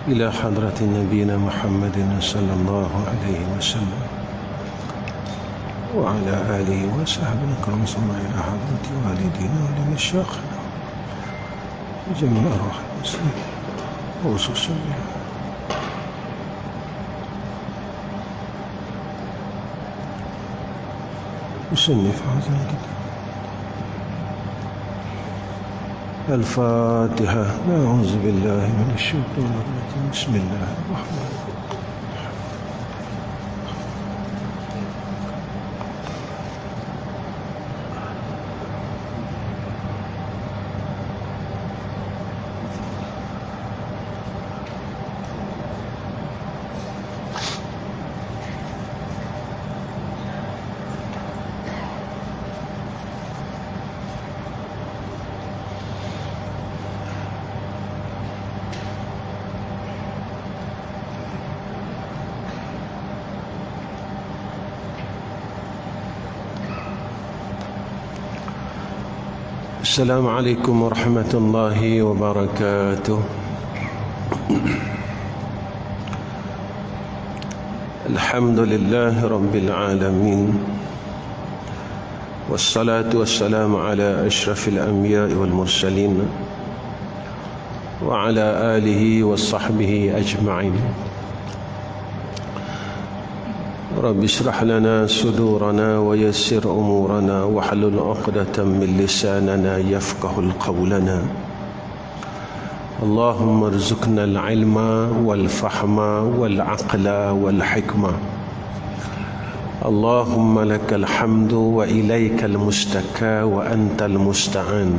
إلى حضرة نبينا محمد صلى الله عليه وسلم وعلى آله وصحبه الكرام، ثم إلى حضرة والدينا ولمشايخنا وجميع أرواح المسلمين وخصوصا مصنف هذا الكتاب. الفاتحة. أعوذ بالله من الشيطان الرجيم. بسم الله الرحمن الرحيم. السلام عليكم ورحمة الله وبركاته. الحمد لله رب العالمين، والصلاة والسلام على أشرف الأنبياء والمرسلين وعلى آله وصحبه أجمعين. رب اشرح لنا صدورنا ويسر أمورنا واحلل عقدة من لساننا يفقه قولنا. اللهم ارزقنا العلم والفهم والعقل والحكمة. اللهم لك الحمد وإليك المستكى وأنت المستعان،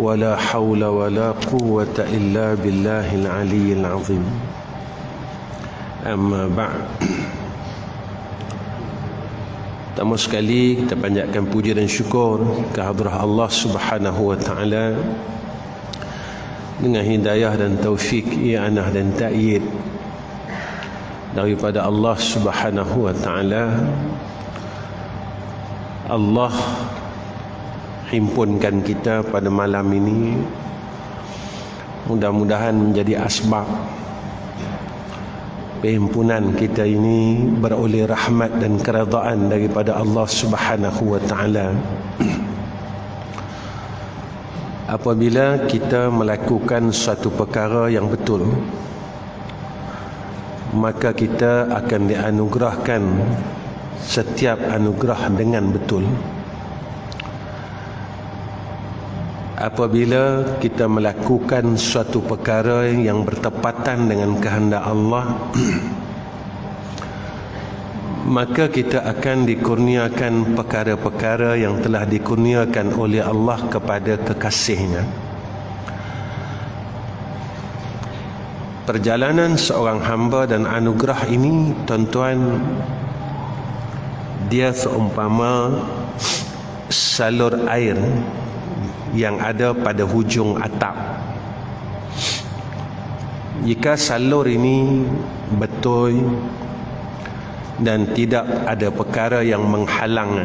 ولا حول ولا قوة إلا بالله العلي العظيم. أما بعد، pertama sekali kita panjatkan puji dan syukur ke hadrah Allah Subhanahu wa taala dengan hidayah dan taufik, i'anah dan ta'yid daripada Allah Subhanahu wa taala. Allah himpunkan kita pada malam ini, mudah-mudahan menjadi asbab perhimpunan kita ini beroleh rahmat dan keredaan daripada Allah Subhanahu wa taala. Apabila kita melakukan suatu perkara yang betul, maka kita akan dianugerahkan setiap anugerah dengan betul. Apabila kita melakukan suatu perkara yang bertepatan dengan kehendak Allah, maka kita akan dikurniakan perkara-perkara yang telah dikurniakan oleh Allah kepada kekasihnya. Perjalanan seorang hamba dan anugerah ini, tuan-tuan, dia seumpama salur air yang ada pada hujung atap. Jika salur ini betul dan tidak ada perkara yang menghalang,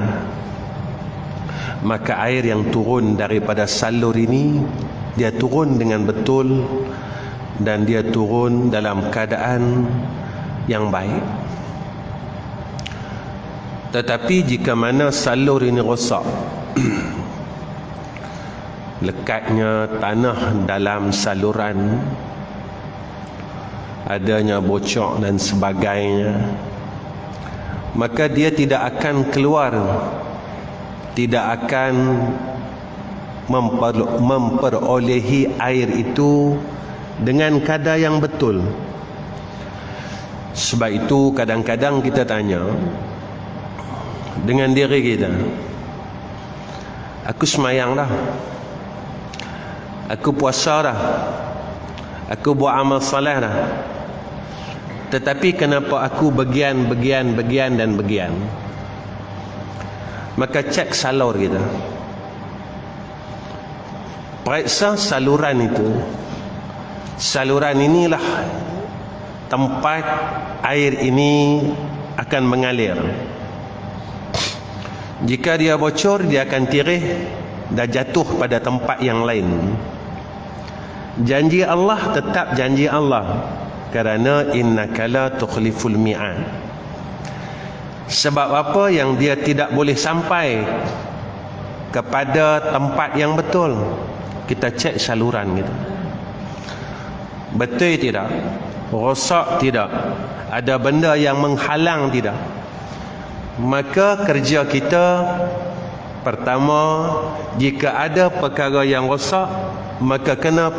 maka air yang turun daripada salur ini, dia turun dengan betul dan dia turun dalam keadaan yang baik. Tetapi jika mana salur ini rosak, lekatnya tanah dalam saluran, adanya bocor dan sebagainya, maka dia tidak akan keluar, tidak akan memperolehi air itu dengan kadar yang betul. Sebab itu kadang-kadang kita tanya dengan diri kita, aku semayang dah, aku puasa dah, aku buat amal soleh dah, tetapi kenapa aku bagian dan bagian? Maka cek salur kita, periksa saluran itu. Saluran inilah tempat air ini akan mengalir. Jika dia bocor, dia akan tirih dan jatuh pada tempat yang lain. Janji Allah tetap janji Allah, kerana innaka la tukhliful mi'ad. Sebab apa yang dia tidak boleh sampai kepada tempat yang betul, kita cek saluran kita. Betul tidak? Rosak tidak? Ada benda yang menghalang tidak? Maka kerja kita pertama, jika ada perkara yang rosak, maka kena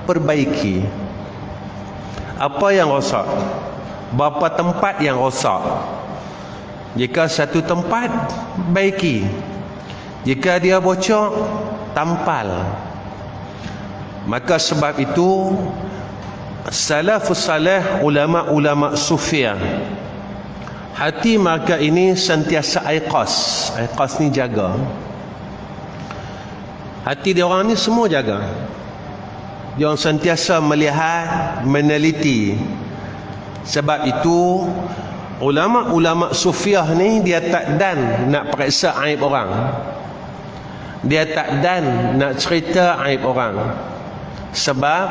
perbaiki. Apa yang rosak? Berapa tempat yang rosak? Jika satu tempat, baiki. Jika dia bocor, tampal. Maka sebab itu salafus salih, ulama-ulama sufiah, hati mereka ini sentiasa aiqas. Aiqas ni jaga. Hati dia orang ni semua jaga. Dia orang sentiasa melihat, meneliti. Sebab itu ulama-ulama sufiah ni dia tak dan nak periksa aib orang. Dia tak dan nak cerita aib orang. Sebab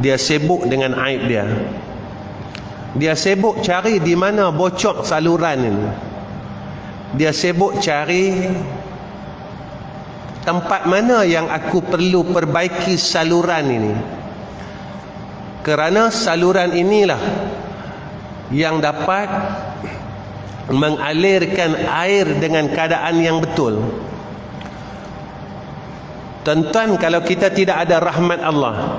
dia sibuk dengan aib dia. Dia sibuk cari di mana bocor saluran ini. Dia sibuk cari tempat mana yang aku perlu perbaiki saluran ini. Kerana saluran inilah yang dapat mengalirkan air dengan keadaan yang betul. Tuan-tuan, kalau kita tidak ada rahmat Allah,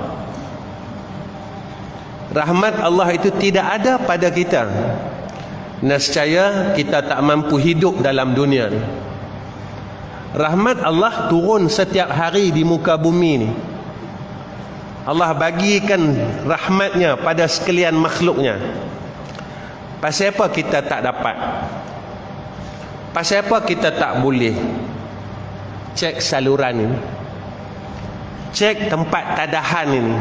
rahmat Allah itu tidak ada pada kita, nescaya kita tak mampu hidup dalam dunia ni. Rahmat Allah turun setiap hari di muka bumi ni. Allah bagikan rahmatnya pada sekalian makhluknya. Pasal apa kita tak dapat? Pasal apa kita tak boleh cek saluran ini? Cek tempat tadahan ini.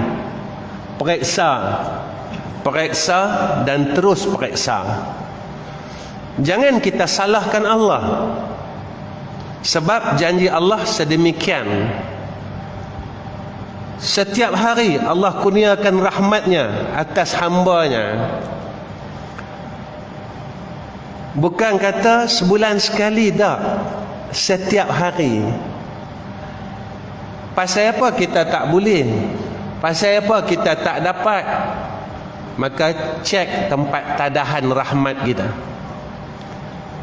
Periksa dan terus periksa. Jangan kita salahkan Allah. Sebab janji Allah sedemikian. Setiap hari Allah kurniakan rahmatnya atas hambanya. Bukan kata sebulan sekali, tak. Setiap hari. Pasal apa kita tak boleh? Pasal apa kita tak dapat? Maka cek tempat tadahan rahmat kita.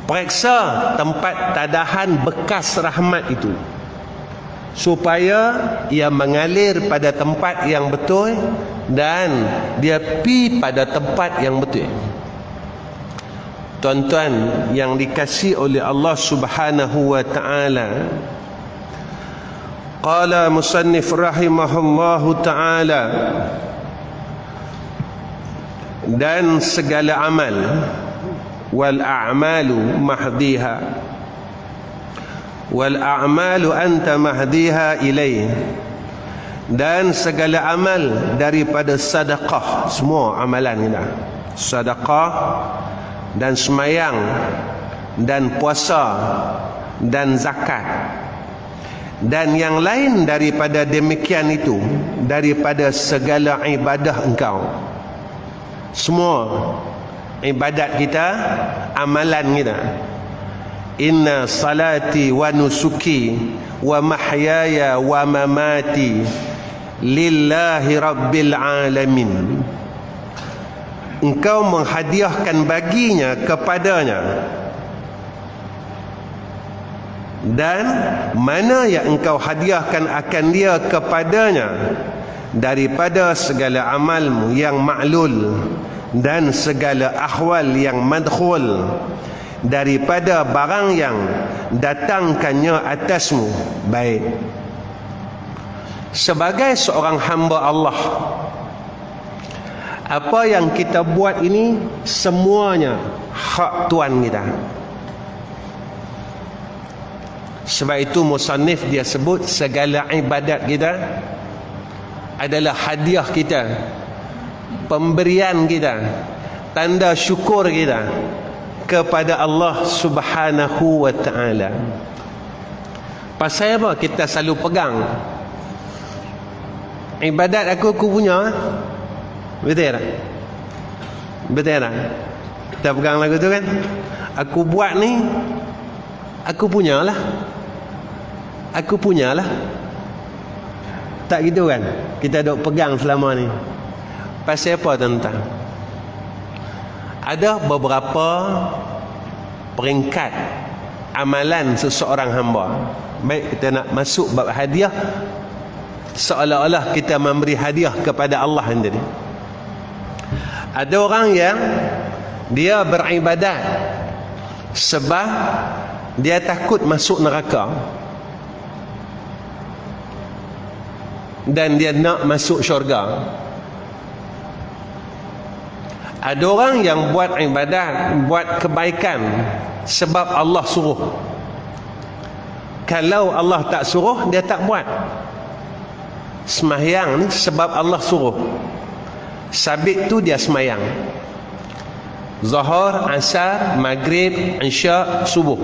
Periksa tempat tadahan bekas rahmat itu, supaya ia mengalir pada tempat yang betul dan dia pi pada tempat yang betul. Tuan-tuan yang dikasihi oleh Allah Subhanahu wa taala, qala musannif rahimahullahu taala, dan segala amal, wal a'malu mahdiha, wal a'malu anta mahdiha ilaih, dan segala amal daripada sedekah, semua amalan kita, sedekah dan semayang dan puasa dan zakat dan yang lain daripada demikian itu, daripada segala ibadah engkau, semua ibadat kita, amalan kita. Inna salati wa nusuki wa mahyaya wa mamati lillahi rabbil alamin. Engkau menghadiahkan baginya kepadanya, dan mana yang engkau hadiahkan akan dia kepadanya daripada segala amalmu yang ma'lul dan segala ahwal yang madkhul, daripada barang yang datangkannya atasmu baik. Sebagai seorang hamba Allah, apa yang kita buat ini semuanya hak Tuhan kita. Sebab itu musannif dia sebut segala ibadat kita adalah hadiah kita, pemberian kita, tanda syukur kita kepada Allah Subhanahu wa taala. Pasal apa kita selalu pegang? ibadat aku punya. Betul tak? Betul tak? Kita pegang lagu tu kan. Aku buat ni, aku punyalah. Aku punyalah. Tak gitu kan? Kita duk pegang selama ni. Pasal apa tuan-tuan? Ada beberapa peringkat amalan seseorang hamba. Baik kita nak masuk bab hadiah, seolah-olah kita memberi hadiah kepada Allah sendiri. Ada orang yang dia beribadat sebab dia takut masuk neraka dan dia nak masuk syurga. Ada orang yang buat ibadat, buat kebaikan sebab Allah suruh. Kalau Allah tak suruh, dia tak buat. Sembahyang ni sebab Allah suruh. Sabit tu dia sembahyang. Zuhur, Asar, Maghrib, Isya, Subuh.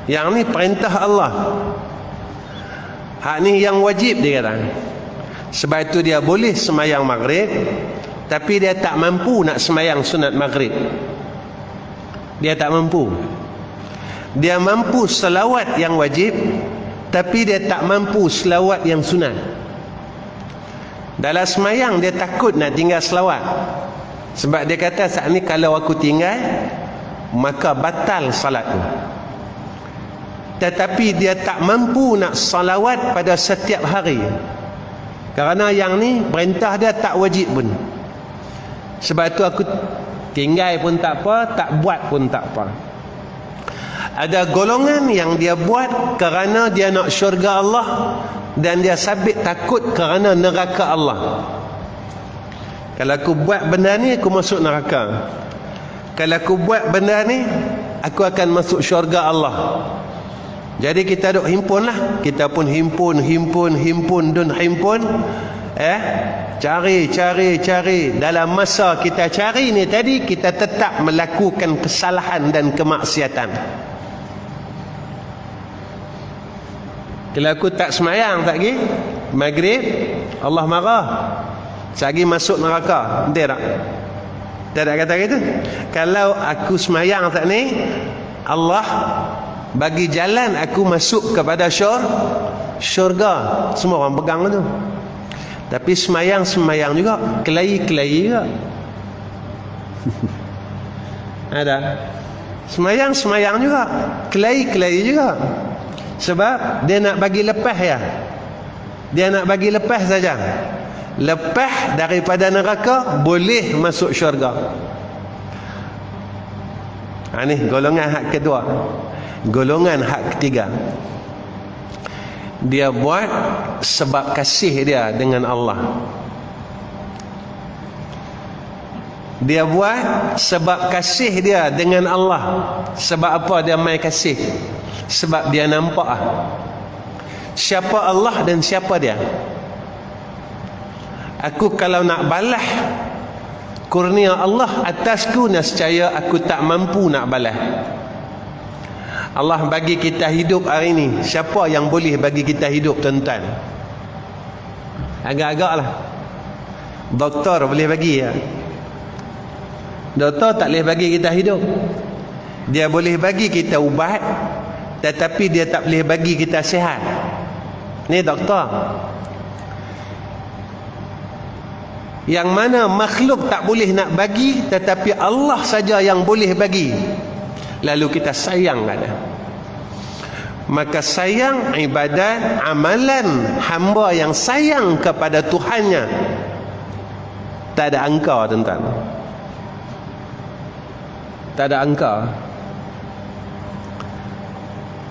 Yang ni perintah Allah. Hak ni yang wajib dia kata. Sebab itu dia boleh sembahyang Maghrib, tapi dia tak mampu nak sembahyang sunat Maghrib. Dia tak mampu. Dia mampu selawat yang wajib, tapi dia tak mampu selawat yang sunat. Dalam sembahyang dia takut nak tinggal selawat. Sebab dia kata saat ni kalau aku tinggal, maka batal salat tu. Tetapi dia tak mampu nak salawat pada setiap hari. Kerana yang ni perintah dia tak wajib pun. Sebab tu aku tinggal pun tak apa, tak buat pun tak apa. Ada golongan yang dia buat kerana dia nak syurga Allah, dan dia sabit takut kerana neraka Allah. Kalau aku buat benda ni, aku masuk neraka. Kalau aku buat benda ni, aku akan masuk syurga Allah. Jadi kita duk himpun lah. Kita pun himpun. Cari. Dalam masa kita cari ni tadi, kita tetap melakukan kesalahan dan kemaksiatan. Kalau aku tak semayang tak lagi Maghrib, Allah marah, lagi masuk neraka. Betul tak? Tak ada kata gitu. Kalau aku semayang tak ni, Allah bagi jalan aku masuk kepada syurga. Semua orang pegang tu. Tapi semayang juga, kelahi juga. Ada semayang juga, kelahi juga. Sebab dia nak bagi lepas ya. Dia nak bagi lepas saja. Lepas daripada neraka, boleh masuk syurga. Ini golongan hak kedua. Golongan hak ketiga, dia buat sebab kasih dia dengan Allah. Dia buat sebab kasih dia dengan Allah. Sebab apa dia mai kasih? Sebab dia nampak siapa Allah dan siapa dia. Aku kalau nak balas kurnia Allah atasku, nescaya aku tak mampu nak balas. Allah bagi kita hidup hari ni, siapa yang boleh bagi kita hidup tuan-tuan? Agak-agak lah. Doktor boleh bagi ya. Doktor tak boleh bagi kita hidup. Dia boleh bagi kita ubat, tetapi dia tak boleh bagi kita sihat. Ni doktor. Yang mana makhluk tak boleh nak bagi, tetapi Allah saja yang boleh bagi. Lalu kita sayang kan? Maka sayang ibadat, amalan hamba yang sayang kepada Tuhannya, tak ada angka tuan-tuan. Tak ada angka.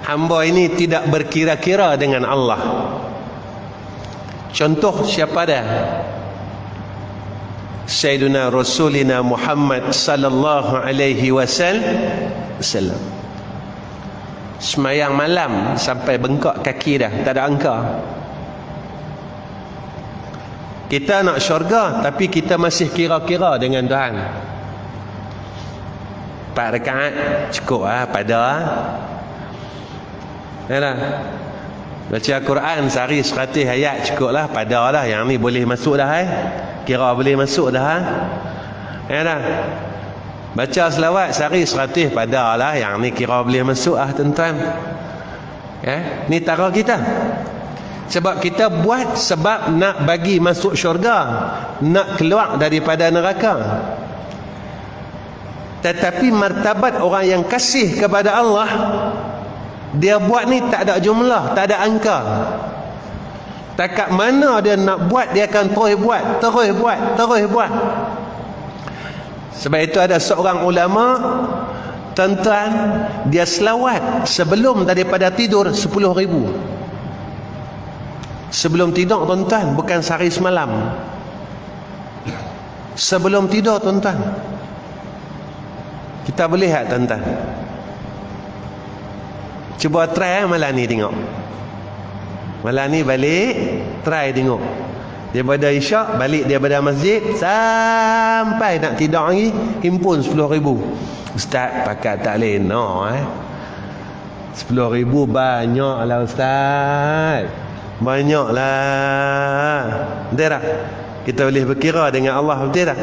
Hamba ini tidak berkira-kira dengan Allah. Contoh siapa dia? Sayyiduna Rasulina Muhammad sallallahu alaihi wasallam. Semayang malam sampai bengkak kaki dah, tak ada angka. Kita nak syurga, tapi kita masih kira-kira dengan Tuhan. 4 rakaat cukup pada. Yalah. Baca Quran sehari 100 ayat cukup lah, pada lah. Yang ni boleh masuk dah kira boleh masuk dah ya dah. Baca selawat sehari 100 pada lah. Yang ni kira boleh masuk tuan-tuan. Ni tara kita. Sebab kita buat sebab nak bagi masuk syurga, nak keluar daripada neraka. Tetapi martabat orang yang kasih kepada Allah, dia buat ni tak ada jumlah, tak ada angka. Takat mana dia nak buat, dia akan terus buat. Sebab itu ada seorang ulama, tuan-tuan, dia selawat sebelum daripada tidur 10,000. Sebelum tidur tuan-tuan, bukan sehari semalam. Sebelum tidur tuan-tuan. Kita boleh tak tuan-tuan? Cuba try malam ni tengok. Malam ni balik, try tengok. Daripada isyak balik daripada masjid sampai nak tidur lagi, himpun 10,000. Ustaz pakat tak boleh no 10,000 banyaklah ustaz. Banyaklah. Betul tak? Kita boleh berkira dengan Allah, betul tak?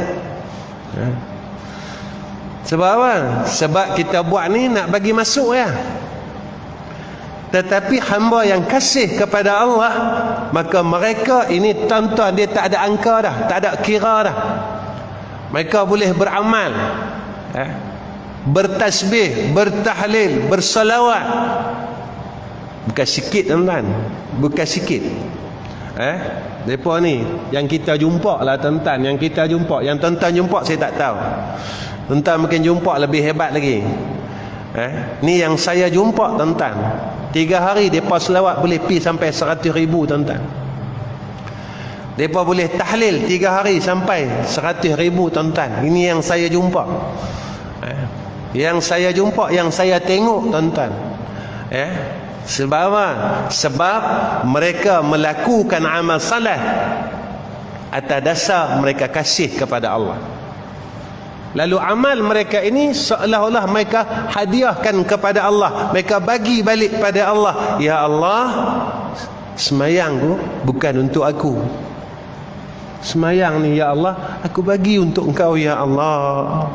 Sebab apa? Sebab kita buat ni nak bagi masuk ya. Tetapi hamba yang kasih kepada Allah, maka mereka ini tuan-tuan, dia tak ada angka dah, tak ada kira dah. Mereka boleh beramal, bertasbih, bertahlil, bersalawat. Bukan sikit tuan-tuan, bukan sikit. Depa ni yang kita jumpa lah tuan-tuan, yang kita jumpa, yang tuan-tuan jumpa saya tak tahu. Tuan-tuan mungkin jumpa lebih hebat lagi. Ni yang saya jumpa tuan-tuan, 3 hari depa selawat boleh pi sampai 100,000 tuan-tuan. Depa boleh tahlil 3 hari sampai 100,000 tuan-tuan. Ini yang saya jumpa. Yang saya jumpa, yang saya tengok tuan-tuan. Sebab apa? Sebab mereka melakukan amal salah atas dasar mereka kasih kepada Allah. Lalu amal mereka ini seolah-olah mereka hadiahkan kepada Allah. Mereka bagi balik pada Allah. Ya Allah, semayangku bukan untuk aku. Semayang ni ya Allah, aku bagi untuk engkau ya Allah.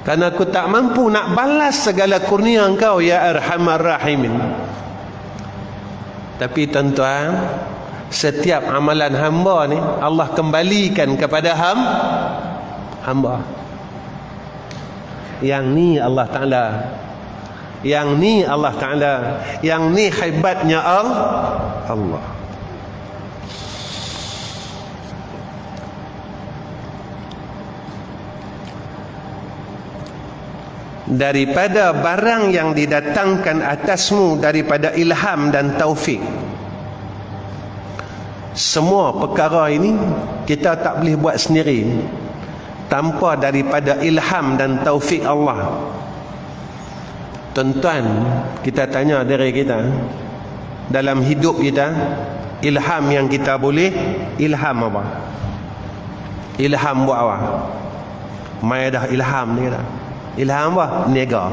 Karena aku tak mampu nak balas segala kurnia engkau ya Arhamar Rahimin. Tapi tuan-tuan, setiap amalan hamba ni Allah kembalikan kepada hamba. Yang ni Allah Ta'ala, yang ni Allah Ta'ala, yang ni hebatnya Allah. Daripada barang yang didatangkan atasmu daripada ilham dan taufik. Semua perkara ini kita tak boleh buat sendiri tanpa daripada ilham dan taufik Allah. Tuan-tuan, kita tanya diri kita, dalam hidup kita, ilham yang kita boleh, ilham apa? Ilham buat apa? Mai dah ilham ni dah. Ilham apa? Nega.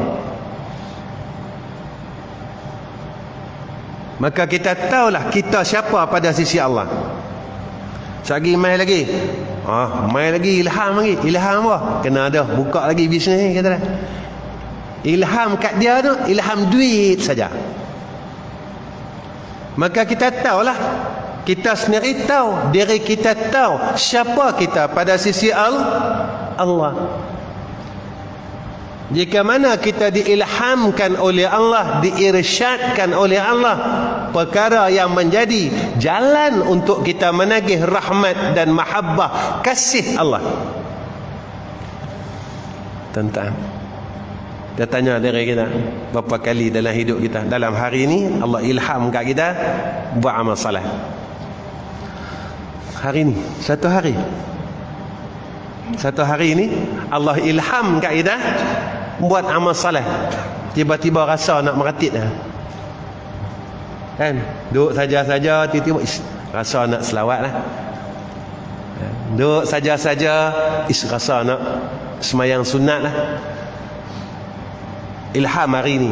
Maka kita tahulah kita siapa pada sisi Allah. Sagi mai lagi. Mai lagi ilham lagi. Ilham apa? Kena ada buka lagi bisnes ni kata dah. Ilham kat dia tu ilham duit saja. Maka kita tahulah, kita sendiri tahu, diri kita tahu siapa kita pada sisi Allah. Jika mana kita diilhamkan oleh Allah, diirsyadkan oleh Allah perkara yang menjadi jalan untuk kita menagih rahmat dan mahabbah kasih Allah. Tuan-tuan, kita tanya diri kita, berapa kali dalam hidup kita, dalam hari ini Allah ilham kat kita buat amal salah. Hari ini, satu hari ini Allah ilham kat kita buat amal salah. Tiba-tiba rasa nak meratit kan, duduk saja-saja tiba-tiba rasa nak selawat lah. Duduk saja-saja rasa nak semayang sunat lah. Ilham hari ni,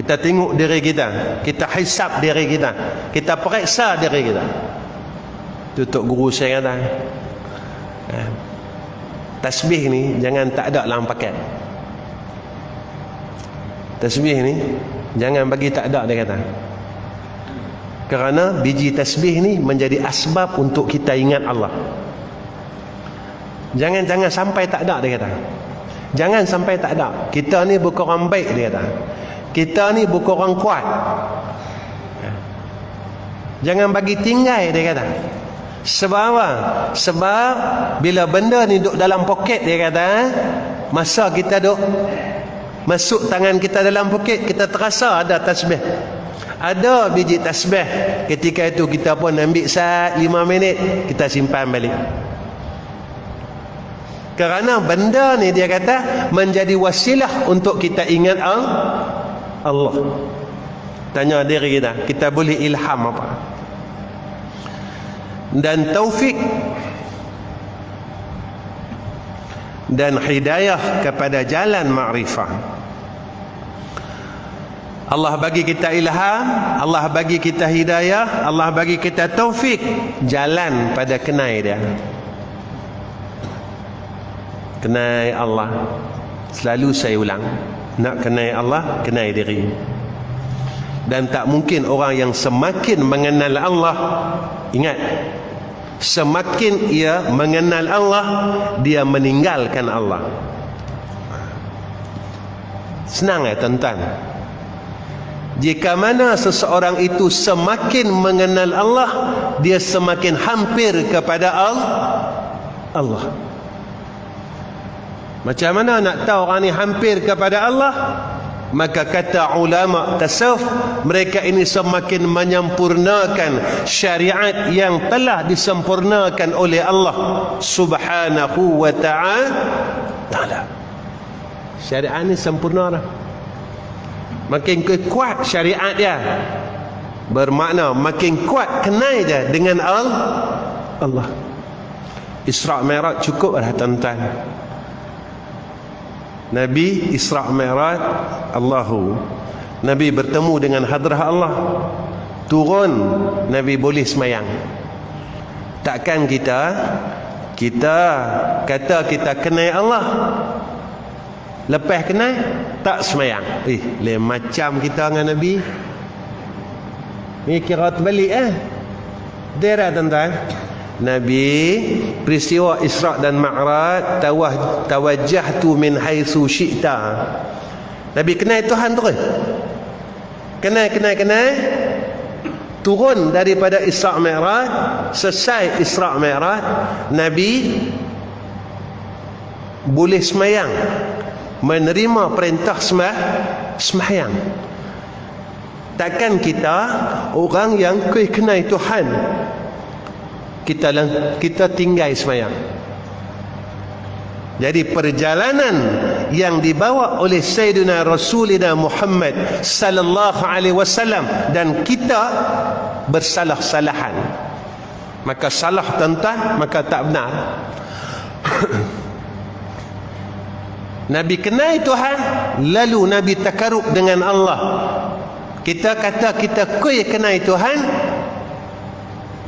Kita tengok diri kita, kita hisap diri kita, kita periksa diri kita. Tutup guru saya kata, tasbih ni jangan tak ada dalam paket. Tasbih ni jangan bagi tak ada, dia kata. Kerana biji tasbih ni menjadi asbab untuk kita ingat Allah. Jangan sampai tak ada, dia kata. Jangan sampai tak ada. Kita ni bukan orang baik, dia kata. Kita ni bukan orang kuat. Jangan bagi tinggal, dia kata. Sebab apa? Sebab bila benda ni duduk dalam poket, dia kata, masa kita duduk masuk tangan kita dalam poket, kita terasa ada tasbih, ada biji tasbih. Ketika itu kita pun ambil saat 5 minit, kita simpan balik. Kerana benda ni, dia kata, menjadi wasilah untuk kita ingat Allah. Tanya diri kita, kita boleh ilham apa? Dan taufik dan hidayah kepada jalan ma'rifah. Allah bagi kita ilham, Allah bagi kita hidayah, Allah bagi kita taufik, jalan pada kenai dia. Kenai Allah. Selalu saya ulang, nak kenai Allah, kenai diri. Dan tak mungkin orang yang semakin mengenal Allah, ingat, semakin ia mengenal Allah, dia meninggalkan Allah. Senang tuan-tuan. Jika mana seseorang itu semakin mengenal Allah, dia semakin hampir kepada Allah. Macam mana nak tahu orang ni hampir kepada Allah? Maka kata ulama tasawuf, mereka ini semakin menyempurnakan syariat yang telah disempurnakan oleh Allah Subhanahu wa ta'ala. Syariat ni sempurna dah. Makin kuat syariat dia, bermakna makin kuat kenal dia dengan Allah. Isra' Mi'raj cukup dah tuan-tuan. Nabi Isra' Mi'raj, Nabi bertemu dengan hadrah Allah. Turun, Nabi boleh semayang. Takkan kita kata kita kenal Allah, lepas kenal tak semayang. Lain macam kita dengan Nabi. Ni kira terbalik Dia tuan-tuan. Nabi peristiwa Isra' dan Mi'raj, tawajjahtu min haitsu syi'ta. Nabi kenal Tuhan terus. Kenal. Turun daripada Isra' Mi'raj, selesai Isra' Mi'raj, Nabi boleh semayang, menerima perintah semayang. Takkan kita orang yang kenal Tuhan, kita tinggal semayang. Jadi perjalanan yang dibawa oleh Sayyidina Rasulina Muhammad sallallahu alaihi wasallam, dan kita bersalah-salahan. Maka salah tuan-tuan, maka tak benar. Nabi kenal Tuhan, lalu Nabi takarub dengan Allah. Kita kata kita kenal Tuhan,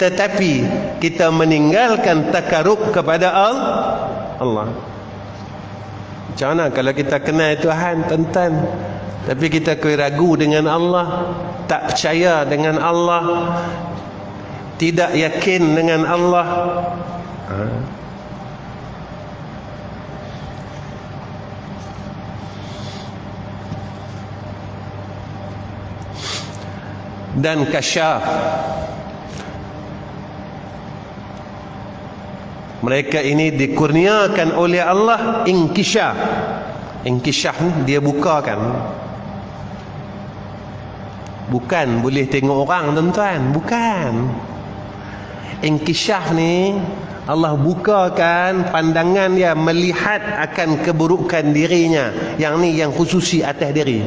tetapi kita meninggalkan takarub kepada Allah. Macam mana kalau kita kenal Tuhan tuan-tuan, tapi kita ragu dengan Allah, tak percaya dengan Allah, tidak yakin dengan Allah? Dan kasyaf, mereka ini dikurniakan oleh Allah inkishaf. Inkishaf ni dia bukakan. Bukan boleh tengok orang tuan-tuan, bukan. Inkishaf ni Allah bukakan pandangan dia, melihat akan keburukan dirinya. Yang ni yang khususi atas diri.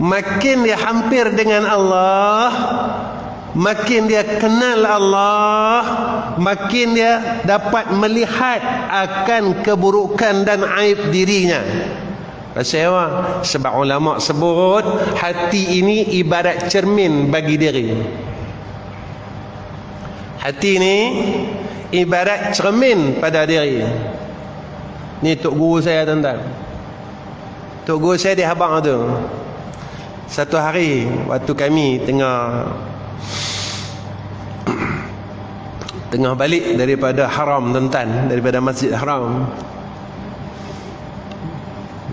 Makin dia hampir dengan Allah, makin dia kenal Allah, makin dia dapat melihat akan keburukan dan aib dirinya. Pasal apa? Sebab ulama sebut hati ini ibarat cermin bagi diri. Hati ini ibarat cermin pada diri. Ni tok guru saya, tuan-tuan. Tok guru saya di Habang tu. Satu hari waktu kami tengah balik daripada haram, tuan-tuan, daripada Masjid Haram.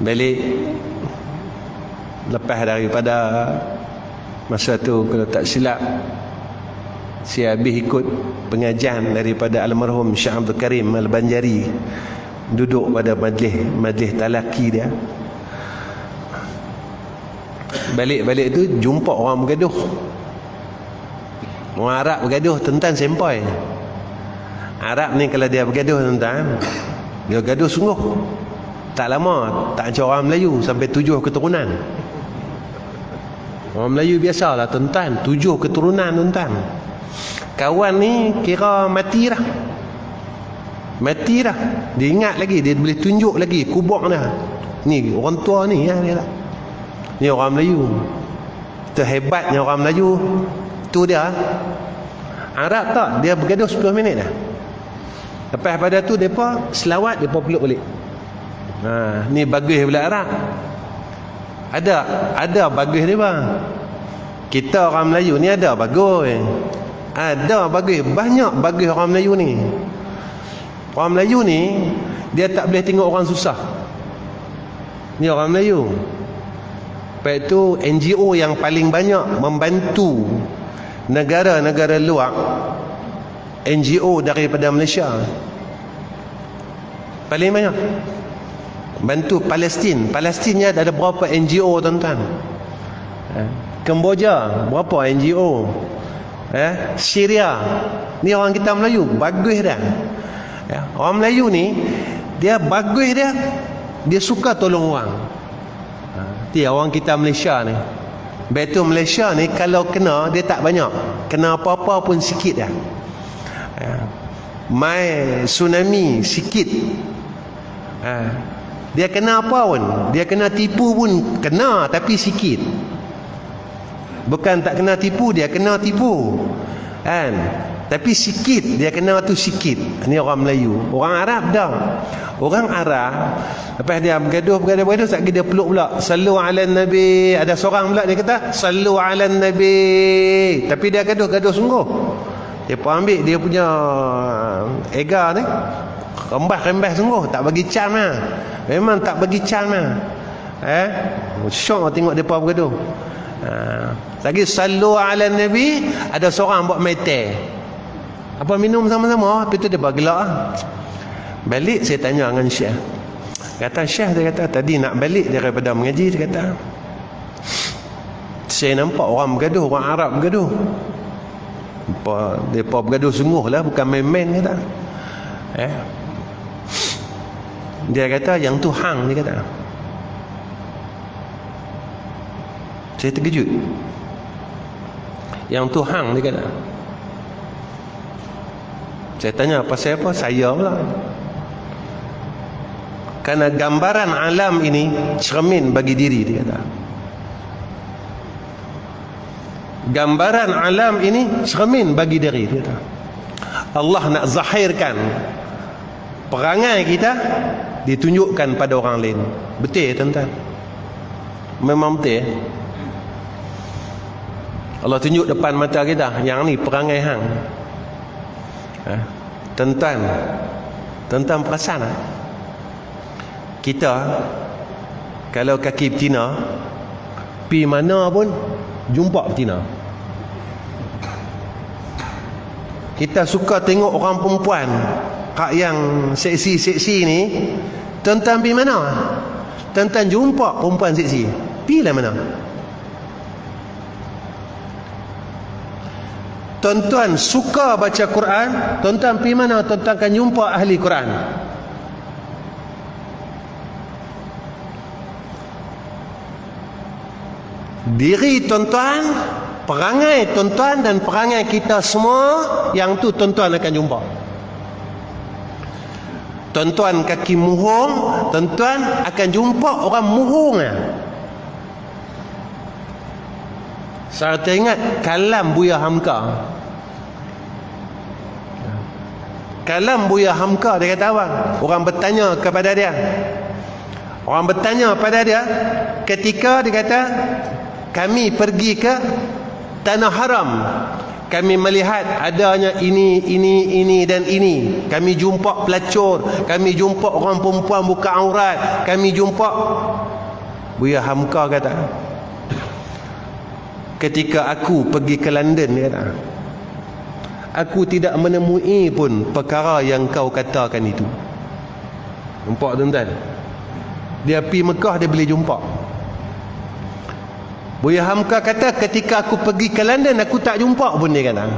Balik lepas daripada masa tu, kalau tak silap, saya habis ikut pengajian daripada almarhum Syekh Abdul Karim Al-Banjari, duduk pada majlis talaki dia. Balik tu jumpa orang bergaduh, orang Arab bergaduh tentang sempoi. Arab ni kalau dia bergaduh, tuan-tuan, dia gaduh sungguh. Tak lama, tak macam orang Melayu sampai 7 keturunan. Orang Melayu biasalah, tuan-tuan, 7 keturunan, tuan-tuan. Kawan ni kira mati dah. Dia ingat lagi, dia boleh tunjuk lagi kubur dah. Ni orang tua ni, ya, dia tak. Ni orang Melayu. Itu hebatnya orang Melayu. Tu dia. Arab tak, dia bergaduh 10 minit dah. Lepas pada tu mereka selawat, mereka peluk balik. Ni bagus pula Arab. Ada bagus dia bang. Kita orang Melayu ni ada bagus. Ada bagus, banyak bagus orang Melayu ni. Orang Melayu ni dia tak boleh tengok orang susah. Ni orang Melayu. Lepas tu NGO yang paling banyak membantu negara-negara luar, NGO daripada Malaysia. Paling banyak bantu Palestin. Palestin ni ada berapa NGO, tuan-tuan? Kemboja berapa NGO? Syria. Ni orang kita Melayu bagus dah. Orang Melayu ni dia bagus dia suka tolong orang. Dia orang kita Malaysia ni. Betul, Malaysia ni kalau kena dia tak banyak. Kena apa-apa pun sikit dah. Mai tsunami sikit. Dia kena apa pun, dia kena tipu pun kena, tapi sikit. Bukan tak kena tipu, dia kena tipu, kan? Tapi sikit, dia kena tu sikit. Ini orang Melayu. Orang Arab dah. Orang Arab lepas dia bergaduh tak dia peluk pula, sallu ala nabi. Ada seorang pula dia kata sallu ala nabi, tapi dia gaduh sungguh. Dia pun ambil dia punya ega ni, rembas sungguh, tak bagi can lah. Memang tak bagi can lah. Syok tengok depa bergaduh. Lagi sallu ala nabi, ada seorang buat mete. Apa minum sama-sama, lepas tu dia bergelak lah. Balik saya tanya dengan Syekh. Kata Syekh, dia kata tadi nak balik daripada mengaji, dia kata saya nampak orang bergaduh, orang Arab bergaduh. Mereka bergaduh sungguh lah, bukan main-main, kata. Dia kata yang tu hang, dia kata. Saya terkejut. Yang tu hang, dia kata. Saya tanya pasal apa? Saya pula. Kerana gambaran alam ini cermin bagi diri, dia kata. Gambaran alam ini cermin bagi diri, dia kata. Allah nak zahirkan perangai kita, ditunjukkan pada orang lain. Betul, tuan-tuan? Memang betul. Allah tunjuk depan mata kita, yang ni perangai hang. Tuan-tuan perasan tak? Kita kalau kaki betina, pi mana pun jumpa betina. Kita suka tengok orang perempuan kak yang seksi-seksi ni, tuan-tuan pi mana? Tuan-tuan jumpa perempuan seksi, pi lah mana? Tuan-tuan suka baca Quran, tuan-tuan pergi mana? Tuan-tuan akan jumpa ahli Quran. Diri tuan-tuan, perangai tuan-tuan dan perangai kita semua, yang tu tuan-tuan akan jumpa. Tuan-tuan kaki muhung, tuan-tuan akan jumpa orang muhung. Saya teringat kalam Buya Hamka. Kalam Buya Hamka, dia kata apa? Orang bertanya kepada dia. Orang bertanya pada dia ketika dia kata, kami pergi ke Tanah Haram, kami melihat adanya ini dan ini. Kami jumpa pelacur, kami jumpa orang perempuan buka aurat, kami jumpa. Buya Hamka kata, ketika aku pergi ke London, dia kata, aku tidak menemui pun perkara yang kau katakan itu. Nampak tuan-tuan? Dia pergi Mekah, dia boleh jumpa. Buya Hamka kata, ketika aku pergi ke London, aku tak jumpa pun, dia kata.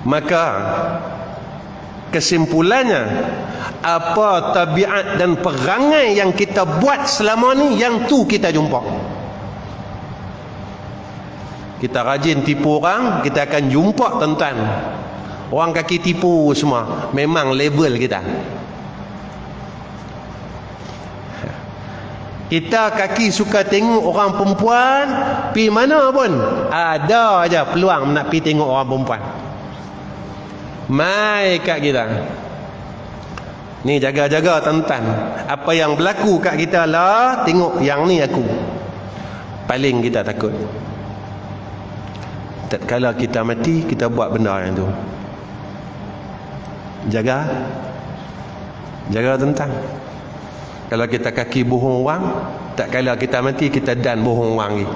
Maka kesimpulannya, apa tabiat dan perangai yang kita buat selama ni, yang tu kita jumpa. Kita rajin tipu orang, kita akan jumpa tuan-tuan. Orang kaki tipu semua, memang level kita. Kita kaki suka tengok orang perempuan, pi mana pun ada aja peluang nak pi tengok orang perempuan. Mai kat kita. Ni jaga-jaga tuan-tuan. Apa yang berlaku kat kita lah, tengok yang ni aku. Paling kita takut. Tatkala kita mati, kita buat benda yang tu. Jaga. Jaga tuan-tuan. Kalau kita kaki bohong orang, tak kala kita mati, kita dan bohong orang lagi.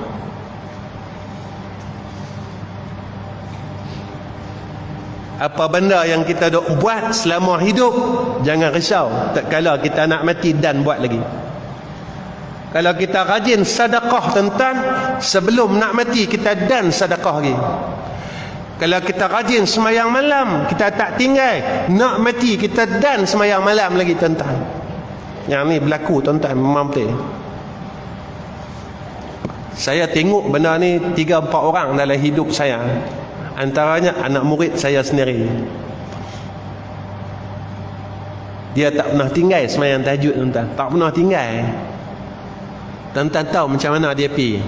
Apa benda yang kita dok buat selama hidup, jangan risau, tak kala kita nak mati dan buat lagi. Kalau kita rajin sedekah tuan-tuan, sebelum nak mati kita dan sedekah lagi. Kalau kita rajin semayang malam, kita tak tinggal, nak mati kita dan semayang malam lagi tuan-tuan. Yang ni berlaku tuan-tuan, memang betul. Saya tengok benda ni 3-4 orang dalam hidup saya. Antaranya anak murid saya sendiri. Dia tak pernah tinggal semayang tahajud tuan-tuan. Tak pernah tinggal. Tuan-tuan tahu macam mana dia pergi.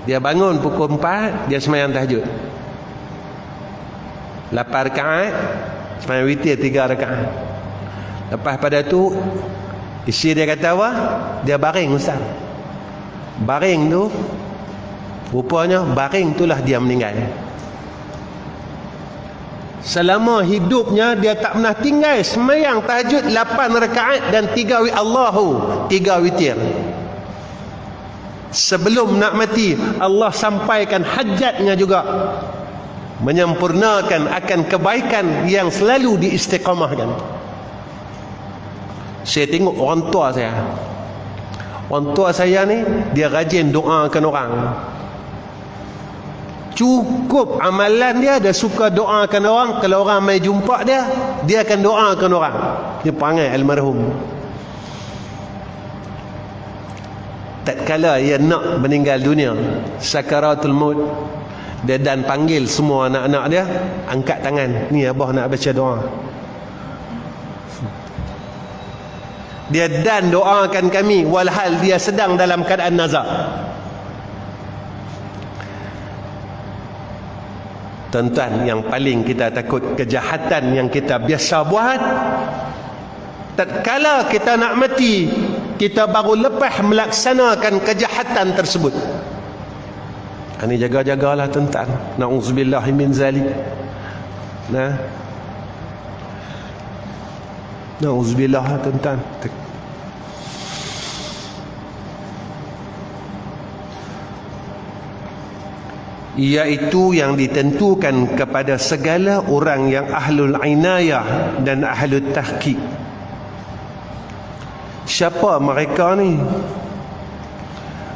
Dia bangun pukul 4, dia semayang tahajud 8 rakaat, semayang witir 3 rakaat. Lepas pada tu, isi dia kata apa? Dia baring ustaz. Baring tu, rupanya baring itulah dia meninggal. Selama hidupnya dia tak pernah tinggal semayang tahajud 8 rakaat dan 3 witir. Sebelum nak mati, Allah sampaikan hajatnya juga, menyempurnakan akan kebaikan yang selalu diistiqamahkan. Saya tengok orang tua saya. Orang tua saya ni, dia rajin doakan orang. Cukup amalan dia suka doakan orang. Kalau orang mai jumpa dia, dia akan doakan orang. Dia panggil almarhum. Tatkala ia nak meninggal dunia, sakaratul maut, dia dan panggil semua anak-anak dia, angkat tangan. Ni abah nak baca doa. Dia dan doakan kami walhal dia sedang dalam keadaan nazak. Tuan-tuan, yang paling kita takut, kejahatan yang kita biasa buat, tatkala kita nak mati, kita baru lepas melaksanakan kejahatan tersebut. Ini jaga-jagalah tuan-tuan. Na'udzubillahi min zalik. Na'udzubillah tuan-tuan. Iaitu yang ditentukan kepada segala orang yang ahlul inayah dan ahlul tahqiq. Siapa mereka ni?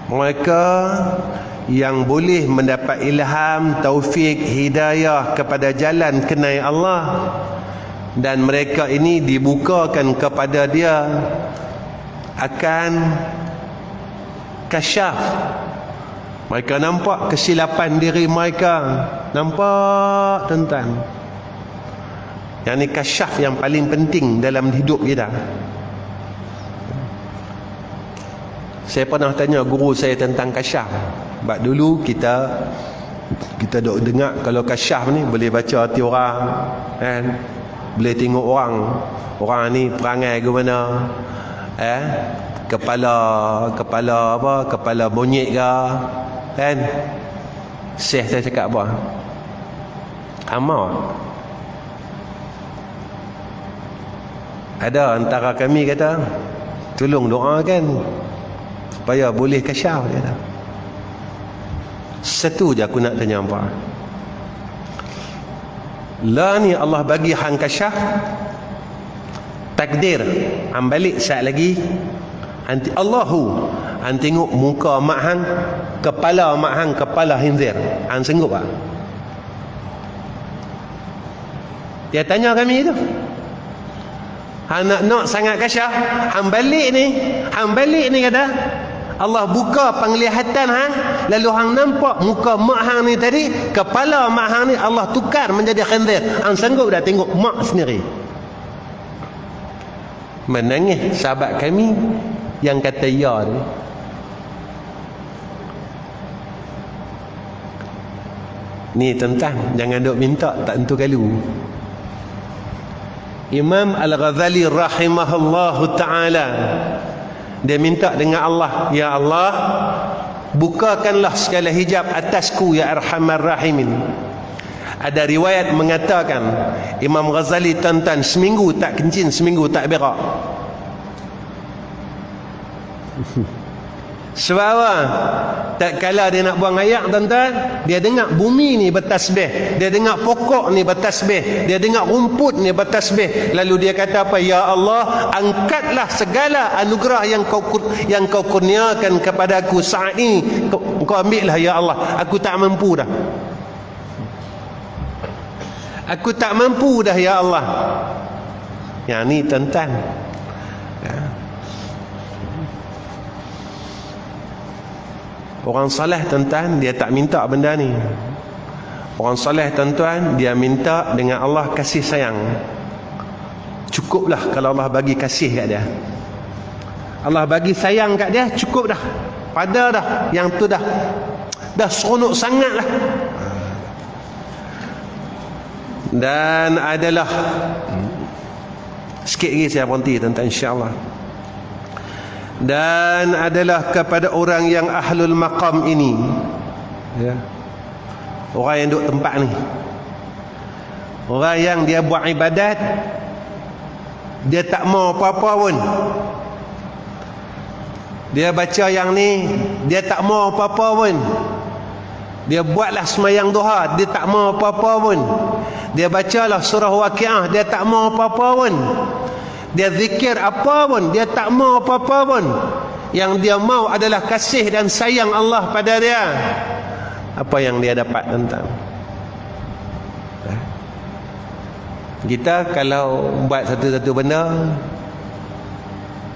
Mereka yang boleh mendapat ilham, taufik, hidayah kepada jalan kenal Allah, dan mereka ini dibukakan kepada dia akan kasyaf. Mereka nampak kesilapan diri mereka. Nampak tuan-tuan. Yang ni kasyaf yang paling penting dalam hidup kita. Saya pernah tanya guru saya tentang kasyaf. Sebab dulu kita duk dengar kalau kasyaf ni boleh baca hati orang, kan? Boleh tengok orang ni perangai ke mana, kepala monyet ke, kan? Syekh saya cakap apa? Amal. Ada antara kami kata, tolong doakan supaya boleh kasyaf, kata. Satu je aku nak tanya apa. Lah ni Allah bagi hang kasyaf, takdir hang balik saat lagi anti Allahu hang tengok muka mak hang, kepala mak hang, kepala khinzir, hang sanggup tak? Dia tanya kami tu. Hang nak sangat kasyaf, hang balik ni kata Allah buka penglihatan hang, lalu hang nampak muka mak hang ni tadi, kepala mak hang ni Allah tukar menjadi khinzir. Hang sanggup dah tengok mak sendiri? Menangis sahabat kami yang kata ya tu. Ni tentang jangan duk minta tak tentu kalu. Imam Al-Ghazali rahimahullahu ta'ala, dia minta dengan Allah, ya Allah, bukakanlah segala hijab atasku ya arhamar rahimin. Ada riwayat mengatakan Imam Ghazali tuan-tuan seminggu tak kencing, seminggu tak berak. Sebab apa? Tak kala dia nak buang air, tuan-tuan, dia dengar bumi ni bertasbih, dia dengar pokok ni bertasbih, dia dengar rumput ni bertasbih. Lalu dia kata apa? Ya Allah, angkatlah segala anugerah yang kau kurniakan kepada aku saat ini, kau ambillah ya Allah. Aku tak mampu dah. Aku tak mampu dah ya Allah. Yang ni tuan-tuan, orang saleh tuan-tuan, dia tak minta benda ni. Orang saleh tuan-tuan, dia minta dengan Allah kasih sayang. Cukuplah kalau Allah bagi kasih kat dia. Allah bagi sayang kat dia, cukup dah. Pada dah, yang tu dah seronok sangat lah. Dan adalah sikit lagi saya berhenti tuan-tuan, insya-Allah. Dan adalah kepada orang yang ahlul maqam ini, ya, orang yang duduk tempat ni, orang yang dia buat ibadat, dia tak mau apa-apa pun. Dia baca yang ni, dia tak mau apa-apa pun. Dia buatlah sembahyang duha, dia tak mau apa-apa pun. Dia bacalah surah Waqiah, dia tak mau apa-apa pun. Dia zikir apa pun, dia tak mau apa-apa pun. Yang dia mau adalah kasih dan sayang Allah pada dia. Apa yang dia dapat, tuan-tuan? Kita kalau buat satu-satu benda,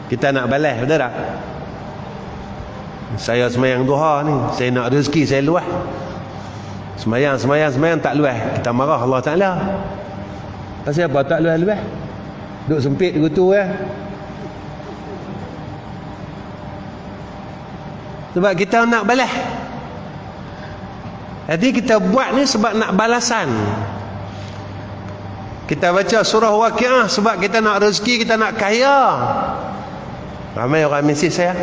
kita nak balas, betul tak? Saya sembahyang duha ni, saya nak rezeki saya luah. Sembahyang tak luah, kita marah Allah Ta'ala. Pasal apa tak luah? Duk sempit gitu ya. Sebab kita nak balas. Jadi kita buat ni sebab nak balasan. Kita baca surah Waqiah sebab kita nak rezeki, kita nak kaya. Ramai orang mesej saya,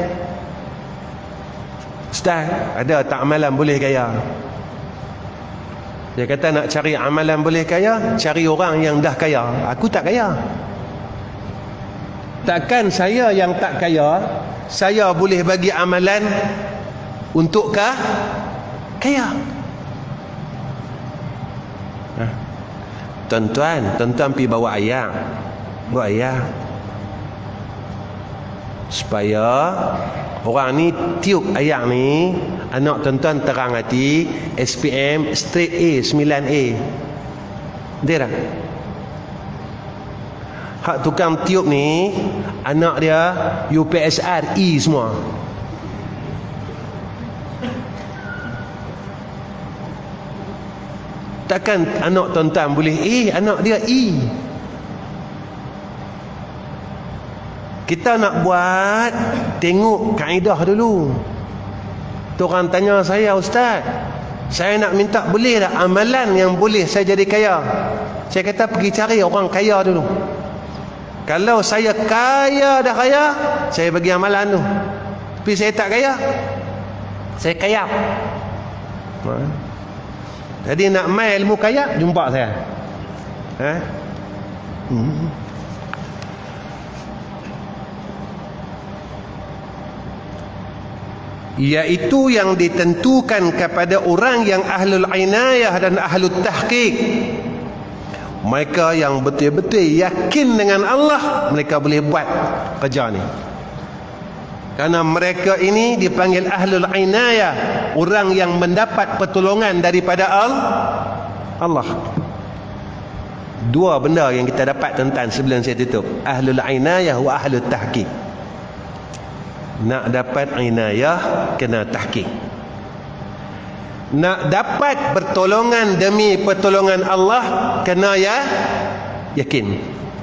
Ustaz, ada tak amalan boleh kaya? Dia kata nak cari amalan boleh kaya, cari orang yang dah kaya. Aku tak kaya. Takkan saya yang tak kaya, saya boleh bagi amalan untuk kaya? Tuan-tuan pergi bawa ayat, supaya orang ni tiup ayat ni, anak tuan-tuan terang hati, SPM straight A, 9A. Dia tak? Hak tukang tiup ni, anak dia UPSR E semua. Takkan anak tuan-tuan boleh anak dia Kita nak buat, tengok kaedah dulu. Tu orang tanya saya, Ustaz, saya nak minta boleh tak amalan yang boleh saya jadi kaya? Saya kata pergi cari orang kaya dulu. Kalau saya kaya, saya bagi amalan tu. Tapi saya tak kaya, saya kaya. Jadi nak main ilmu kaya, jumpa saya. Iaitu yang ditentukan kepada orang yang ahlul inayah dan ahlul tahqiq. Mereka yang betul-betul yakin dengan Allah, mereka boleh buat kerja ni. Kerana mereka ini dipanggil ahlul inayah, orang yang mendapat pertolongan daripada Allah. Dua benda yang kita dapat tentang sebelum saya tutup. Ahlul inayah wa ahlul tahqiq. Nak dapat inayah, kena tahqiq. Nak dapat pertolongan demi pertolongan Allah, kena yakin.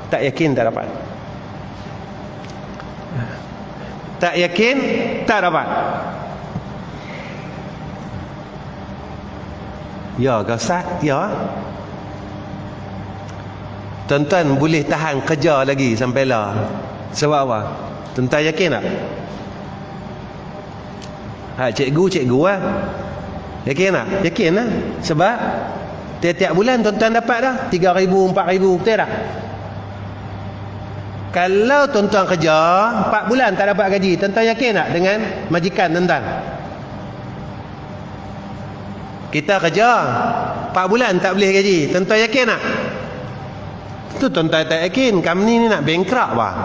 Tak yakin, tak dapat. Tak yakin, tak dapat. Ya ke Ustaz? Ya. Tuan-tuan boleh tahan kerja lagi sampai lah. Sebab apa? Tuan-tuan yakin tak? Cikgu lah. Yakin tak? Yakin lah. Sebab tiap-tiap bulan tuan-tuan dapat dah 3,000, 4,000, betul tak? Kalau tuan-tuan kerja 4 bulan tak dapat gaji, tuan-tuan yakin tak dengan majikan tuan-tuan? Kita kerja 4 bulan tak boleh gaji, tuan-tuan yakin tak? Itu tuan-tuan tak yakin, company ni nak bankrupt bah.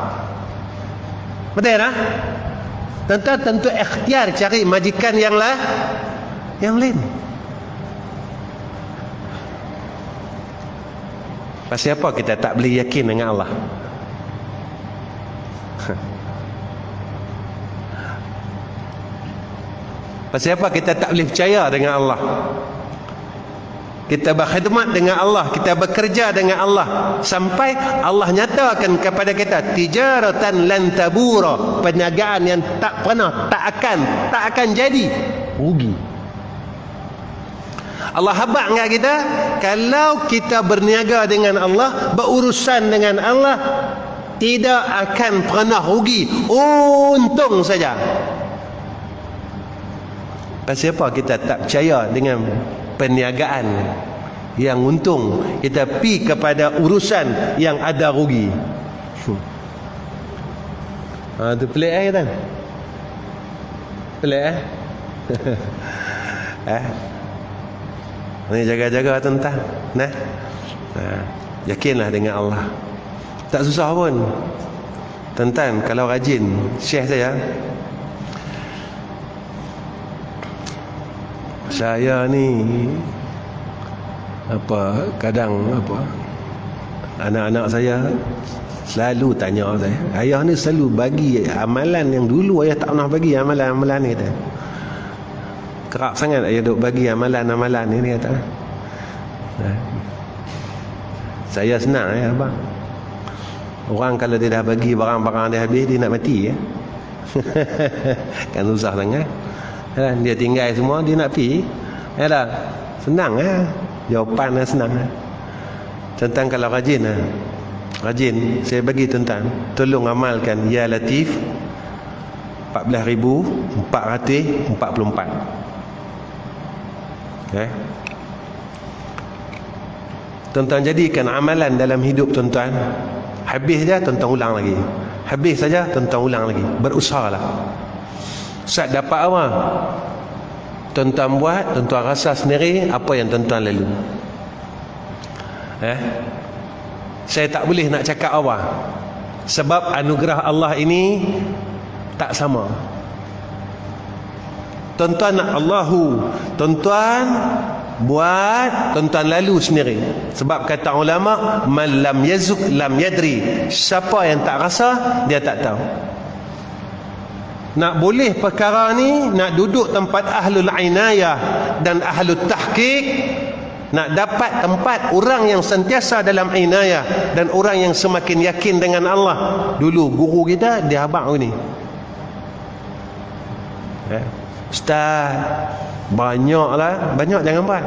Betul tak? Tuan-tuan tentu ikhtiar cari majikan yang lain. Pasal apa kita tak boleh yakin dengan Allah? Pasal apa kita tak boleh percaya dengan Allah? Kita berkhidmat dengan Allah, kita bekerja dengan Allah, sampai Allah nyatakan kepada kita tijaratan lan tabura, perniagaan yang tak akan jadi rugi. Allah habaq dengan kita, kalau kita berniaga dengan Allah, berurusan dengan Allah, tidak akan pernah rugi, untung saja. Pasal apa kita tak percaya dengan perniagaan yang untung, kita pi kepada urusan yang ada rugi? Tu pelik kan? Pelik ni jaga-jaga tuan-tuan. Yakinlah dengan Allah. Tak susah pun. Tuan-tuan kalau rajin, syekh saya ni kadang anak-anak saya selalu tanya saya, ayah ni selalu bagi amalan yang dulu ayah tak pernah bagi, amalan-amalan ni kata. Kerap sangat ayah duk bagi amalan-amalan ni kata. Saya senang abang. Orang kalau dia dah bagi barang-barang dia habis, dia nak mati kan susah sangat. Dia tinggal semua, dia nak pergi. Senang jawapan senang. Tentang kalau rajin, saya bagi tentang tolong amalkan Ya Latif 14,444. Tuan-tuan jadikan amalan dalam hidup tuan-tuan. Habis saja tuan-tuan ulang lagi. Habis saja tuan-tuan ulang lagi. Berusahalah. Ustaz dapat apa? Tuan-tuan buat, tuan-tuan rasa sendiri apa yang tuan-tuan lalu. Saya tak boleh nak cakap apa, sebab anugerah Allah ini tak sama. Tuan-tuan nak Allahu, tuan-tuan buat, tuan-tuan lalu sendiri. Sebab kata ulama, man lam yazuk lam yadri. Siapa yang tak rasa, dia tak tahu. Nak boleh perkara ni, nak duduk tempat ahlul inayah dan ahlul tahqiq, nak dapat tempat orang yang sentiasa dalam inayah dan orang yang semakin yakin dengan Allah. Dulu guru kita dia abang ni, ustaz, banyaklah, banyak jangan buat.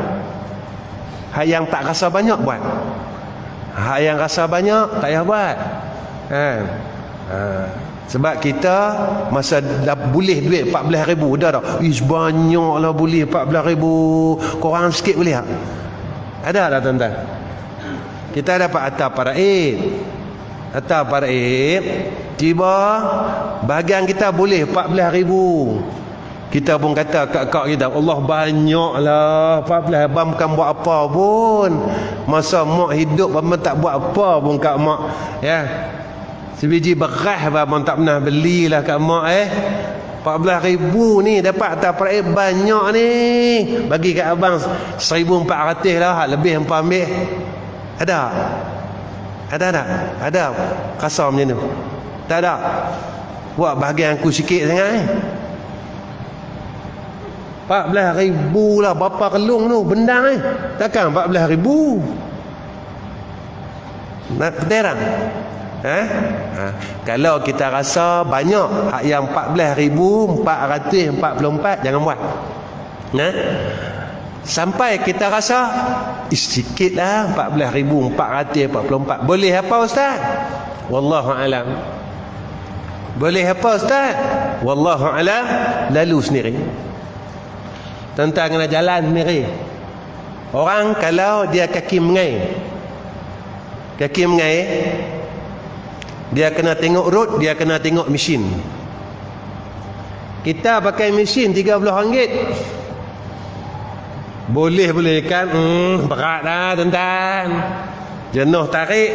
Hak yang tak rasa banyak buat, hak yang rasa banyak tak payah buat, kan? Sebab kita masa dah boleh duit 14,000 dah. Ish, banyaklah boleh 14,000. Korang sikit boleh tak? Ada tak tuan-tuan? Kita dapat atas paraid. Atas paraid, tiba bahagian kita boleh 14,000. Kita pun kata kat kak kita, Allah banyaklah 14. Abang bukan buat apa pun. Masa mak hidup abang tak buat apa pun kat mak, ya. Sebiji beras abang tak pernah belilah kat mak. 14,000 ni dapat atas paraid banyak ni. Bagi kat abang 1,400 lah, hak lebih hampa ambil. Ada? Ada tak? Ada rasa macam tu? Tak ada? Buat bahagian aku sikit sangat 14,000 lah, berapa kelung tu bendang takkan 14,000 nak terang. Kalau kita rasa banyak, hak yang 14,444 jangan buat. Sampai kita rasa sikit lah 14,444. Boleh apa ustaz? Wallahu alam. Boleh apa ustaz? Wallahu alam. Lalu sendiri, tentang kena jalan sendiri. Orang kalau dia kaki mengai, dia kena tengok road, dia kena tengok mesin. Kita pakai mesin RM30. Boleh kan? Berat dah tuan-tuan. Jenuh tarik.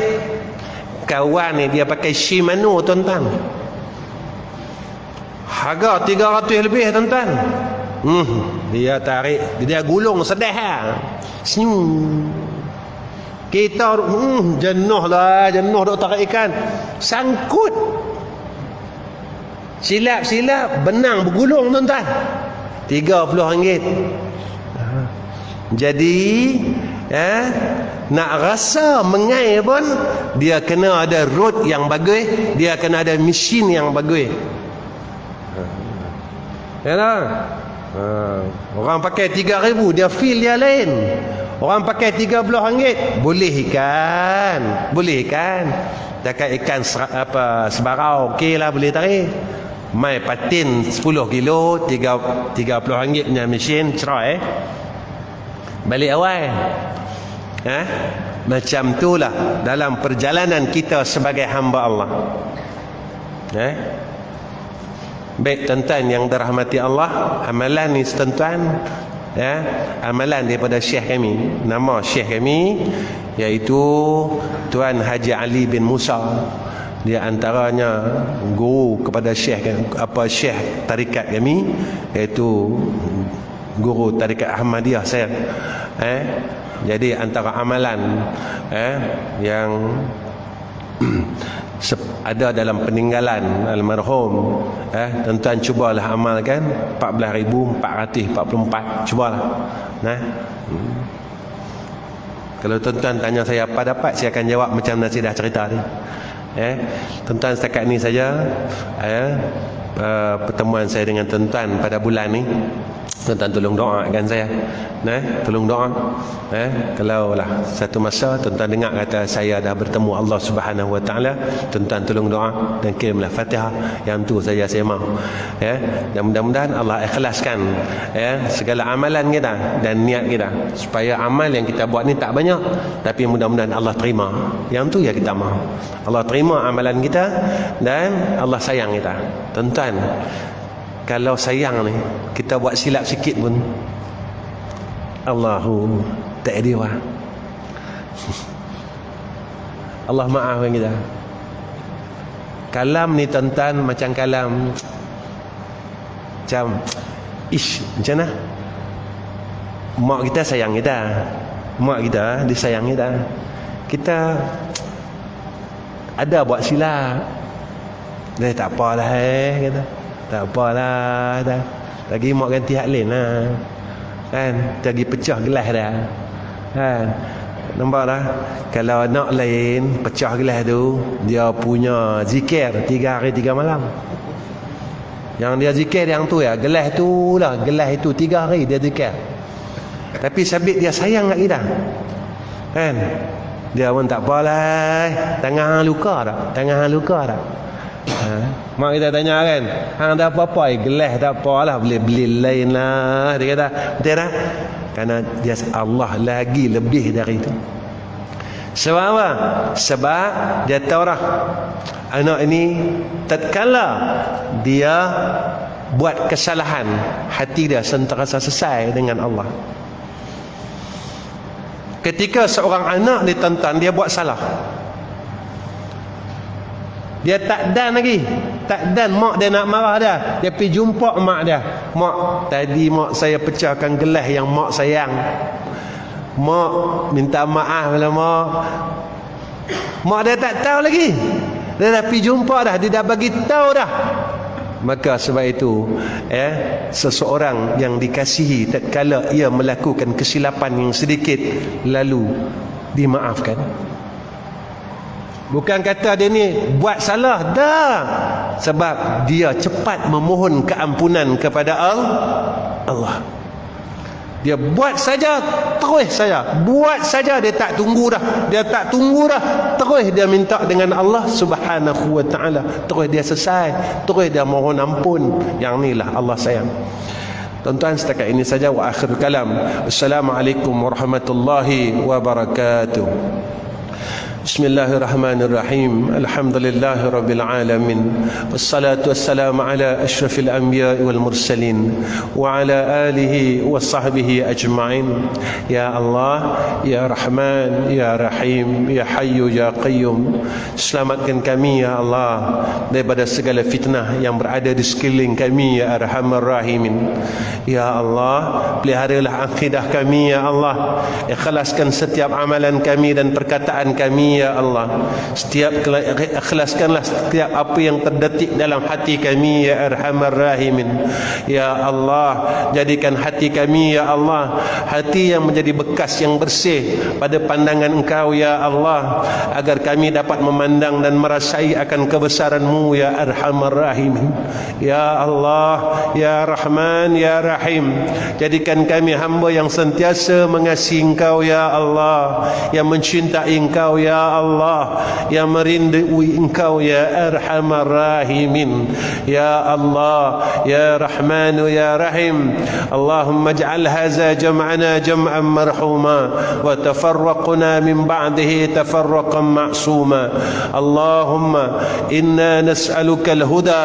Kawan ni dia pakai Shimano tuan-tuan. Harga 300 lebih tuan-tuan. Dia tarik, dia gulung sedah lah. Senyum. Kita jenuh duk tarik ikan, sangkut, silap benang bergulung tuan-tuan, RM30. Jadi nak rasa mengai pun dia kena ada road yang bagus, dia kena ada mesin yang bagus. Ya tak? Orang pakai 3,000 dia feel dia lain. Orang pakai RM30 boleh ikan. Dekat ikan sebarau okey lah, boleh tarik. Mai patin 10 kilo RM30 punya mesin cerai. Balik awal. Macam itulah dalam perjalanan kita sebagai hamba Allah. Baik tuan-tuan yang dirahmati Allah, amalan ni tuan-tuan, amalan daripada syekh kami. Nama syekh kami iaitu Tuan Haji Ali bin Musa. Dia antaranya guru kepada syekh tarikat kami, iaitu guru tarikat Ahmadiyah saya. Jadi antara amalan yang ada dalam peninggalan almarhum, tuan-tuan cubalah amalkan 14,444. cubalah. Kalau tuan-tuan tanya saya apa dapat, saya akan jawab macam nasi dah cerita ni. Tuan-tuan, setakat ni saja pertemuan saya dengan tuan-tuan pada bulan ni. Tuan-tuan tolong doakan saya. Tolong doa. Kalau lah satu masa tuan-tuan dengar kata saya dah bertemu Allah Subhanahu Wa Taala, tuan-tuan tolong doa dan kirimlah Fatihah. Yang tu saja saya mahu. Dan mudah-mudahan Allah ikhlaskan segala amalan kita dan niat kita, supaya amal yang kita buat ni tak banyak, tapi mudah-mudahan Allah terima. Yang tu ya kita mahu. Allah terima amalan kita dan Allah sayang kita. Tuan-tuan, kalau sayang ni kita buat silap sikit pun Allahu tak dia. Allah maafkan kita. Kalam ni tuan-tuan macam kalam macam macam mana? Mak kita sayang kita. Mak kita dia sayang kita. Kita ada buat silap. Dia tak apalah kata. Tak apalah dah. Lagi mak ganti hak lain lah. Kan? Lagi pecah gelas dah. Nampak dah? Kalau anak lain pecah gelas tu, dia punya zikir 3 hari 3 malam. Yang dia zikir yang tu ya, gelas tu lah, gelas itu 3 hari dia zikir. Tapi sabit dia sayang kat kita. Kan? Dia pun tak apalah, tangan hang luka tak? Tangan hang luka tak? Mak kita tanya kan, hang tak apa-apa, gelas tak apalah, beli lain lah. Dia kata, betul tak? Kerana dia Allah lagi lebih dari itu. Sebab apa? Sebab dia tahu dah, anak ini tatkala dia buat kesalahan, hati dia sentiasa selesai dengan Allah. Ketika seorang anak ditentang, dia buat salah, dia tak dan lagi, tak dan mak dia nak marah dah, dia pergi jumpa mak dia. Mak, tadi mak saya pecahkan gelas yang mak sayang. Mak minta maaf lah mak. Mak dia tak tahu lagi, dia dah pergi jumpa dah, dia dah bagi tahu dah. Maka sebab itu seseorang yang dikasihi tatkala ia melakukan kesilapan yang sedikit lalu dimaafkan. Bukan kata dia ni buat salah dah, sebab dia cepat memohon keampunan kepada Allah. Dia buat saja, terus saja buat saja, dia tak tunggu dah, terus dia minta dengan Allah Subhanahu wa taala, terus dia selesai, terus dia mohon ampun. Yang inilah Allah sayang. Tuan-tuan, setakat ini saja. Wa akhir kalam. Assalamualaikum warahmatullahi wabarakatuh. Bismillahirrahmanirrahim. Alhamdulillahi rabbil alamin. Wassalatu wassalamu ala asyrafil anbiya wal mursalin wa ala alihi wa sahbihi ajma'in. Ya Allah, ya Rahman, ya Rahim, ya Hayyu, ya Qayyum, selamatkan kami ya Allah daripada segala fitnah yang berada di sekeliling kami ya Arhamar Rahimin. Ya Allah, peliharalah akidah kami ya Allah. Ikhlaskan setiap amalan kami dan perkataan kami ya Allah. Ikhlaskanlah setiap apa yang terdetik dalam hati kami ya Arhamar Rahimin. Ya Allah, jadikan hati kami ya Allah hati yang menjadi bekas yang bersih pada pandangan Engkau ya Allah, agar kami dapat memandang dan merasai akan kebesaran-Mu ya Arhamar Rahimin. Ya Allah, ya Rahman, ya Rahim, jadikan kami hamba yang sentiasa mengasihi Engkau ya Allah, yang mencintai Engkau ya Allah, yang merindui Engkau ya Arhamar Rahimin. Ya Allah, ya Rahman, ya Rahim, Allahumma ij'al hadza jam'ana jam'an marhuma wa tafarraqna min ba'dihi tafarraqan ma'suma. Allahumma inna nas'aluka al-huda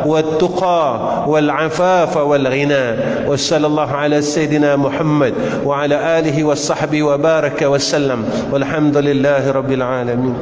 wat-tuqa wal-'afafa wal-ghina. Wa sallallahu ala sayyidina Muhammad wa ala alihi wa sahbihi wa baraka wa sallam. Walhamdulillahi rabbil alamin.